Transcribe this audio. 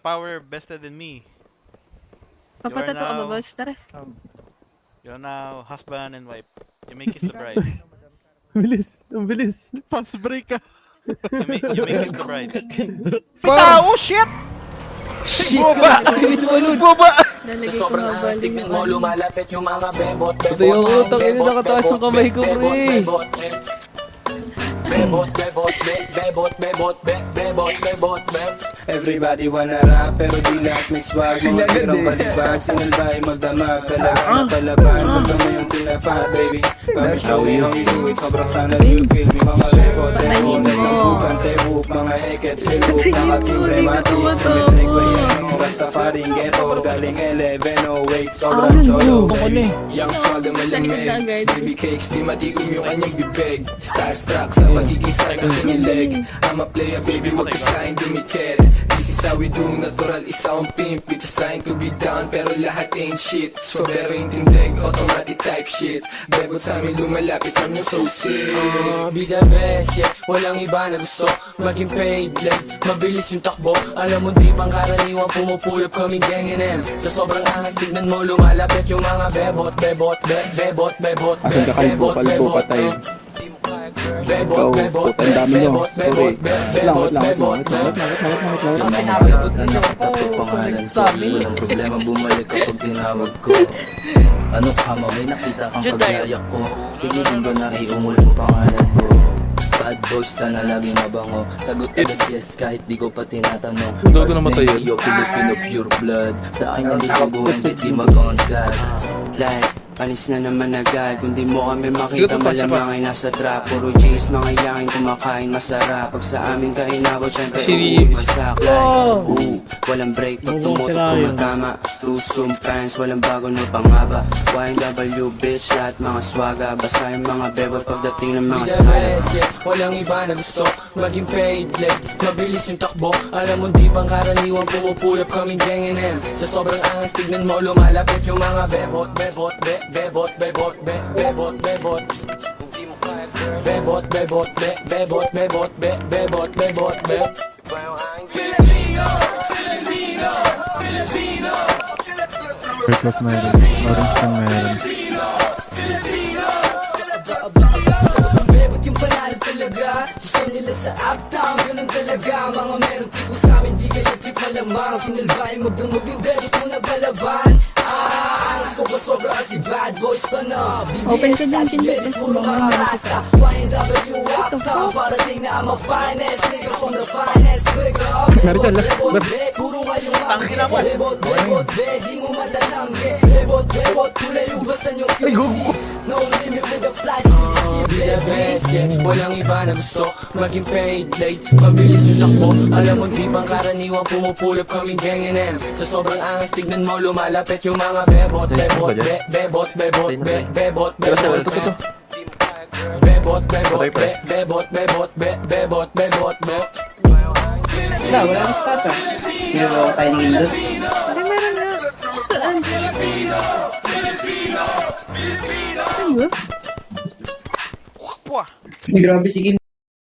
power vested in me. Papatato ka ba, boss? Tara. You're now husband and wife. You may kiss the bride. Bilis, ang bilis. Fast break ka. You may kiss the bride. Pitao! Shit! Shit! Boba! Sakit mo nun! Boba! Lalagay Sa ko sobrang nga angas, tignan mo, lumalapit yung mga bebot. Ito yung utang, ini nakataas ang kamay ko, pre. Bebot, bebot, bebot, bebot, bebot, bebot, bebot. Everybody wanna rap pero di lahat may swag. Mga tirang balibag, sinalbay magdamag. Talaga na palaban, pagkama yung tinapat, baby. Kami show me how you do it, sobrang sana you feel me. Mga bebot, bebot, nagtambukan, tebuk. Mga heket, siluk, nakatimbre, mati. Sa mistake ko yan, basta paring ghetto. Galing 1108, sobrang cholo, baby. Young swag ang malamig, baby cakes, di matigom yung kanyang bibig. Starstruck sa magiging sarang ang tinilig. I'm a player, baby, wag ka sa'kin dumikit. This is how we do, natural, isa ang pimp. We just trying to be down, pero lahat ain't shit. So pero yung tindig, automatic type shit. Bebot sa amin lumalapit, I'm your so sick. Be the best, yeah, walang iba na gusto maging paid, like, mabilis yung takbo. Alam mo di pang karaniwang pumupulap kaming gang NM. Sa sobrang angas, tignan mo lumalapit yung mga bebot, bebot, bebot, bebot, bebot, bebot, patay. Bebot, bebot, bebot, bebot, bebot, bebot, Ang bebot na nakatato pangalan ko. Walang problema bumalik kapag tinawag ko. Ano ka mo, may nakita kang paglayak ko. Sige din ba na iumul ang pangalan ko? Bad boys na laging mabango. Sagot agad yes kahit di ko pa tinatanong. Gago namatay yun. Yo, Filipino pure blood. Sa akin na niliguan, di mag-on God. Like, alis na naman agad. Kung di mo kami makita, malamang ay nasa trap. Puro G's, mga yangin kumakain masarap. Pag sa amin ka inabot, syempre uuwi masak. Like, walang break pag tumutok kumatama. True zoom pants, walang bago na pangaba. YNW bitch, lahat mga swaga. Basta yung mga bebot pagdating ng mga sala. Walang iba na gusto maging paid, like, mabilis yung takbo. Alam mo di pang karaniwang pumupulap kaming gang NM. Sa sobrang angas, tignan mo lumalapit yung mga bebot, bebot, bebot, bebot, bebot, bebot. Kung di mo kaya girl, bebot, bebot, bebot, bebot, bebot, bebot, bebot. Iba yung aking Filipino, Filipino, Filipino. Red plus meron. Orange pan meron. Bebot yung panalo talaga. Gusto nila sa uptown, ganun talaga. Mga meron tipo sa amin, di kayo trip malamang. Sinalbahin magdumog yung bebot mo na balaban. Alas ko ba sobra kasi bad boys ka na. Open ka dyan, BBS puro mga rasta. YNW uptown, parating na I'm a finest nigga from the finest. Nigga, bebot, bebot, puro ngayong angke. Bebot, bebot, di mo matatangge. Bebot, bebot, kulay ubasan yung QC. No limit with the fly shit. Be the best, yeah. Walang iba na gusto maging paid, late, mabilis yung takbo. Alam mo di pang karaniwang pumupulap kaming gang NM. Sa sobrang angas, tignan mo lumalapit yung mga bebot, bebot, bebot, bebot, bebot, bebot, bebot, bebot, bebot, bebot, bebot, bebot, bebot. Wala, wala akong tata. Pero tayo ng indot. Pare, meron na. Saan? Ano ba? Pwah! Grabe, sige.